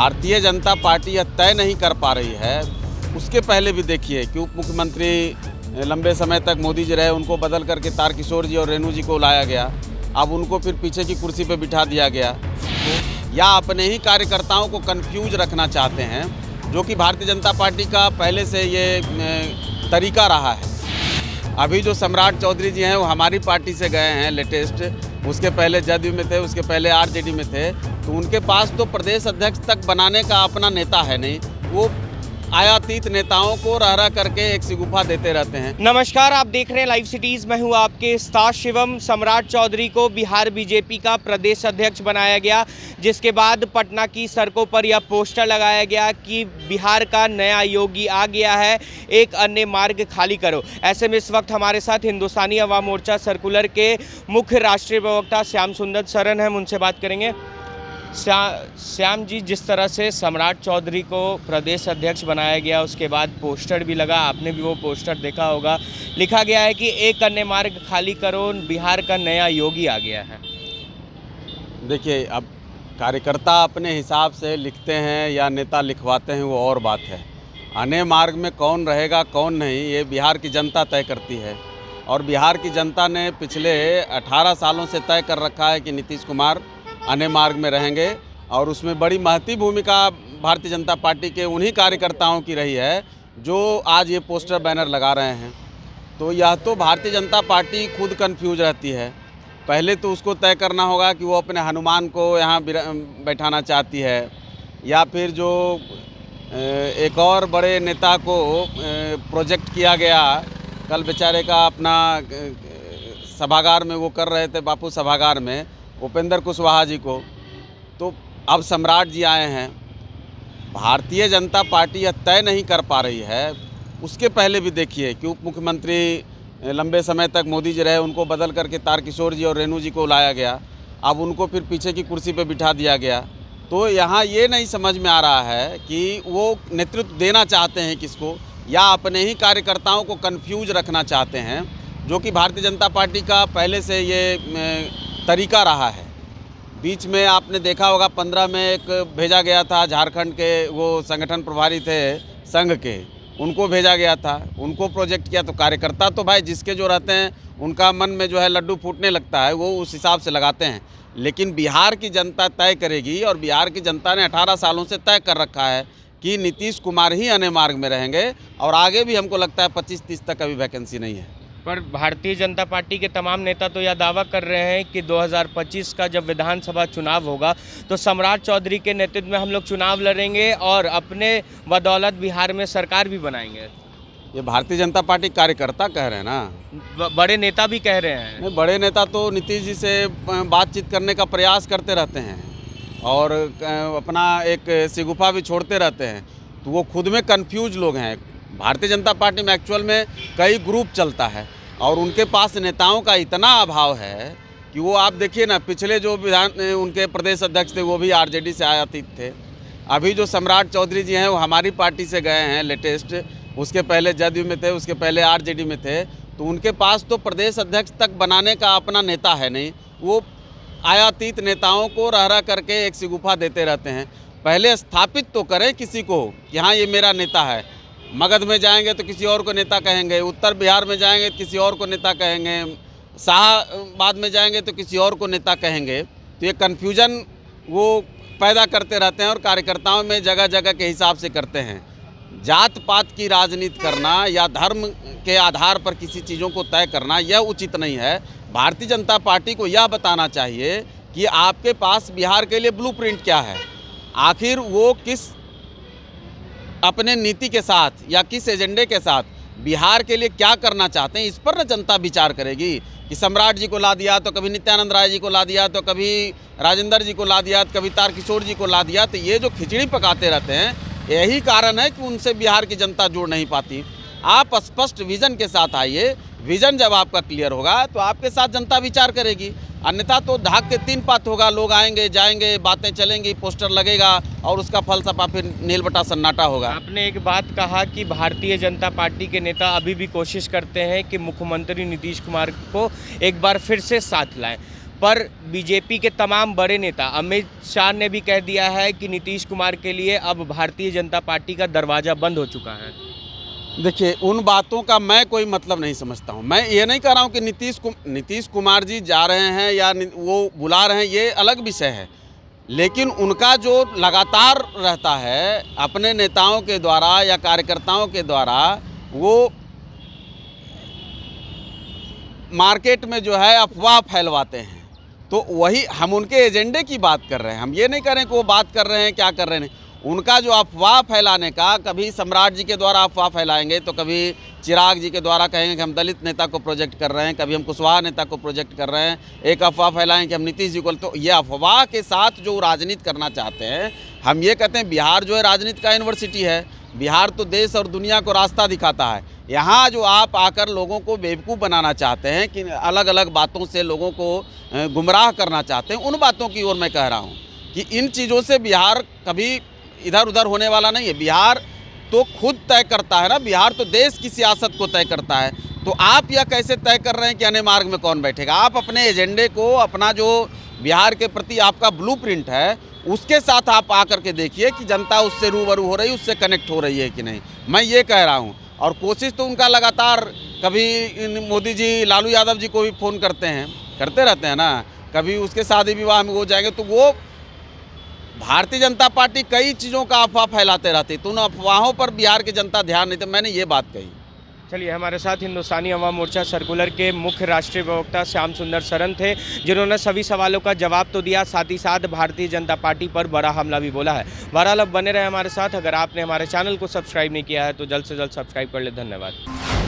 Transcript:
Bharatiya Janata party यह तय नहीं कर पा रही है। उसके पहले भी देखिए कि उप मुख्यमंत्री लंबे समय तक मोदी जी रहे, उनको बदल करके तारकिशोर जी और रेणु जी को लाया गया। अब उनको फिर पीछे की कुर्सी पे बिठा दिया गया। तो या अपने ही कार्यकर्ताओं को कंफ्यूज रखना चाहते हैं, जो कि भारतीय जनता पार्टी का पहले से ये तरीका रहा है। अभी जो सम्राट चौधरी जी हैं वो हमारी पार्टी से गए हैं लेटेस्ट, उसके पहले जदयू में थे, उसके पहले आरजेडी में थे। तो उनके पास तो प्रदेश अध्यक्ष तक बनाने का अपना नेता है नहीं, वो आयातीत नेताओं को रह करके एक सिगुफा देते रहते हैं। नमस्कार, आप देख रहे हैं लाइव सिटीज़। मैं हूं आपके उस्ताद शिवम। सम्राट चौधरी को बिहार बीजेपी का प्रदेश अध्यक्ष बनाया गया, जिसके बाद पटना की सड़कों पर यह पोस्टर लगाया गया कि बिहार का नया योगी आ गया है, एक अन्य मार्ग खाली करो। ऐसे में इस वक्त हमारे साथ हिंदुस्तानी अवाम मोर्चा सर्कुलर के मुख्य राष्ट्रीय प्रवक्ता श्याम सुंदर सरन हैं, हम उनसे बात करेंगे। श्याम जी, जिस तरह से सम्राट चौधरी को प्रदेश अध्यक्ष बनाया गया, उसके बाद पोस्टर भी लगा, आपने भी वो पोस्टर देखा होगा, लिखा गया है कि एक अन्य मार्ग खाली करो, बिहार का नया योगी आ गया है। देखिए, अब कार्यकर्ता अपने हिसाब से लिखते हैं या नेता लिखवाते हैं, वो और बात है। अन्य मार्ग में कौन रहेगा कौन नहीं, ये बिहार की जनता तय करती है। और बिहार की जनता ने पिछले 18 सालों से तय कर रखा है कि नीतीश कुमार अन्य मार्ग में रहेंगे, और उसमें बड़ी महती भूमिका भारतीय जनता पार्टी के उन्हीं कार्यकर्ताओं की रही है जो आज ये पोस्टर बैनर लगा रहे हैं। तो यह तो भारतीय जनता पार्टी खुद कंफ्यूज रहती है। पहले तो उसको तय करना होगा कि वो अपने हनुमान को यहाँ बैठाना चाहती है, या फिर जो एक और बड़े नेता को प्रोजेक्ट किया गया, कल बेचारे का अपना सभागार में वो कर रहे थे, बापू सभागार में, उपेंद्र कुशवाहा जी को। तो अब सम्राट जी आए हैं। भारतीय जनता पार्टी यह तय नहीं कर पा रही है। उसके पहले भी देखिए कि उप मुख्यमंत्री लंबे समय तक मोदी जी रहे, उनको बदल करके तारकिशोर जी और रेणु जी को लाया गया। अब उनको फिर पीछे की कुर्सी पे बिठा दिया गया। तो यहाँ ये नहीं समझ में आ रहा है कि वो नेतृत्व देना चाहते हैं किसको, या अपने ही कार्यकर्ताओं को कंफ्यूज रखना चाहते हैं, जो कि भारतीय जनता पार्टी का पहले से ये तरीका रहा है। बीच में आपने देखा होगा 15 में एक भेजा गया था, झारखंड के वो संगठन प्रभारी थे संघ के, उनको भेजा गया था, उनको प्रोजेक्ट किया। तो कार्यकर्ता तो भाई जिसके जो रहते हैं, उनका मन में जो है लड्डू फूटने लगता है, वो उस हिसाब से लगाते हैं। लेकिन बिहार की जनता तय करेगी, और बिहार की जनता ने 18 सालों से तय कर रखा है कि नीतीश कुमार ही अन्य मार्ग में रहेंगे, और आगे भी हमको लगता है 25-30 तक अभी वैकेंसी नहीं है। पर भारतीय जनता पार्टी के तमाम नेता तो यह दावा कर रहे हैं कि 2025 का जब विधानसभा चुनाव होगा तो सम्राट चौधरी के नेतृत्व में हम लोग चुनाव लड़ेंगे और अपने बदौलत बिहार में सरकार भी बनाएंगे। ये भारतीय जनता पार्टी कार्यकर्ता कह रहे हैं ना, बड़े नेता भी कह रहे हैं। नहीं, बड़े नेता तो नीतीश जी से बातचीत करने का प्रयास करते रहते हैं और अपना एक सिगुफा भी छोड़ते रहते हैं। तो वो खुद में कंफ्यूज लोग हैं। भारतीय जनता पार्टी में एक्चुअल में कई ग्रुप चलता है, और उनके पास नेताओं का इतना अभाव है कि वो आप देखिए ना, पिछले जो उनके प्रदेश अध्यक्ष थे वो भी आरजेडी से आयातीत थे। अभी जो सम्राट चौधरी जी हैं वो हमारी पार्टी से गए हैं लेटेस्ट, उसके पहले जदयू में थे, उसके पहले आरजेडी में थे। तो उनके पास तो प्रदेश अध्यक्ष तक बनाने का अपना नेता है नहीं, वो आयातीत नेताओं को रह करके एक सिगुफा देते रहते हैं। पहले स्थापित तो करें किसी को कि हाँ ये मेरा नेता है। मगध में जाएंगे तो किसी और को नेता कहेंगे, उत्तर बिहार में जाएंगे तो किसी और को नेता कहेंगे, शाहबाद में जाएंगे तो किसी और को नेता कहेंगे। तो ये कन्फ्यूजन वो पैदा करते रहते हैं, और कार्यकर्ताओं में जगह जगह के हिसाब से करते हैं। जात पात की राजनीति करना या धर्म के आधार पर किसी चीज़ों को तय करना, यह उचित नहीं है। भारतीय जनता पार्टी को यह बताना चाहिए कि आपके पास बिहार के लिए ब्लूप्रिंट क्या है, आखिर वो किस अपने नीति के साथ या किस एजेंडे के साथ बिहार के लिए क्या करना चाहते हैं। इस पर न जनता विचार करेगी कि सम्राट जी को ला दिया तो कभी नित्यानंद राय जी को ला दिया, तो कभी राजेंद्र जी को ला दिया, तो कभी तारकिशोर जी को ला दिया। तो ये जो खिचड़ी पकाते रहते हैं, यही कारण है कि उनसे बिहार की जनता जुड़ नहीं पाती। आप स्पष्ट विज़न के साथ आइए। विज़न जब आपका क्लियर होगा तो आपके साथ जनता विचार करेगी, अन्यथा तो ढाक के 3 पात होगा। लोग आएंगे जाएंगे, बातें चलेंगी, पोस्टर लगेगा, और उसका फलसफा फिर नील बटा सन्नाटा होगा। आपने एक बात कहा कि भारतीय जनता पार्टी के नेता अभी भी कोशिश करते हैं कि मुख्यमंत्री नीतीश कुमार को एक बार फिर से साथ लाएं, पर बीजेपी के तमाम बड़े नेता अमित शाह ने भी कह दिया है कि नीतीश कुमार के लिए अब भारतीय जनता पार्टी का दरवाज़ा बंद हो चुका है। देखिए, उन बातों का मैं कोई मतलब नहीं समझता हूँ। मैं ये नहीं कह रहा हूँ कि नीतीश कुमार जी जा रहे हैं या वो बुला रहे हैं, ये अलग विषय है। लेकिन उनका जो लगातार रहता है अपने नेताओं के द्वारा या कार्यकर्ताओं के द्वारा, वो मार्केट में जो है अफवाह फैलवाते हैं। तो वही हम उनके एजेंडे की बात कर रहे हैं। हम ये नहीं कर रहे हैं कि वो बात कर रहे हैं क्या कर रहे हैं। उनका जो अफवाह फैलाने का, कभी सम्राट जी के द्वारा अफवाह फैलाएंगे तो कभी चिराग जी के द्वारा कहेंगे कि हम दलित नेता को प्रोजेक्ट कर रहे हैं, कभी हम कुशवाहा नेता को प्रोजेक्ट कर रहे हैं, एक अफवाह फैलाएंगे कि हम नीतीश जी को। तो ये अफवाह के साथ जो राजनीति करना चाहते हैं, हम ये कहते हैं बिहार जो है राजनीति का यूनिवर्सिटी है। बिहार तो देश और दुनिया को रास्ता दिखाता है। यहाँ जो आप आकर लोगों को बेवकूफ़ बनाना चाहते हैं कि अलग अलग बातों से लोगों को गुमराह करना चाहते हैं, उन बातों की ओर मैं कह रहा हूँ कि इन चीज़ों से बिहार कभी इधर उधर होने वाला नहीं है। बिहार तो खुद तय करता है ना, बिहार तो देश की सियासत को तय करता है। तो आप यह कैसे तय कर रहे हैं कि अने मार्ग में कौन बैठेगा? आप अपने एजेंडे को, अपना जो बिहार के प्रति आपका ब्लूप्रिंट है, उसके साथ आप आकर के देखिए कि जनता उससे रूबरू हो रही है, उससे कनेक्ट हो रही है कि नहीं। मैं ये कह रहा हूँ। और कोशिश तो उनका लगातार, कभी मोदी जी लालू यादव जी को भी फ़ोन करते रहते हैं ना, कभी उसके शादी विवाह में हो जाएंगे। तो वो भारतीय जनता पार्टी कई चीज़ों का अफवाह फैलाते रहती, तो उन अफवाहों पर बिहार की जनता ध्यान नहीं। तो मैंने ये बात कही। चलिए, हमारे साथ हिंदुस्तानी अवाम मोर्चा सर्कुलर के मुख्य राष्ट्रीय प्रवक्ता श्याम सुंदर सरन थे, जिन्होंने सभी सवालों का जवाब तो दिया, साथ ही साथ भारतीय जनता पार्टी पर बड़ा हमला भी बोला है। बहरहाल अब बने रहे हमारे साथ। अगर आपने हमारे चैनल को सब्सक्राइब नहीं किया है तो जल्द से जल्द सब्सक्राइब कर ले। धन्यवाद।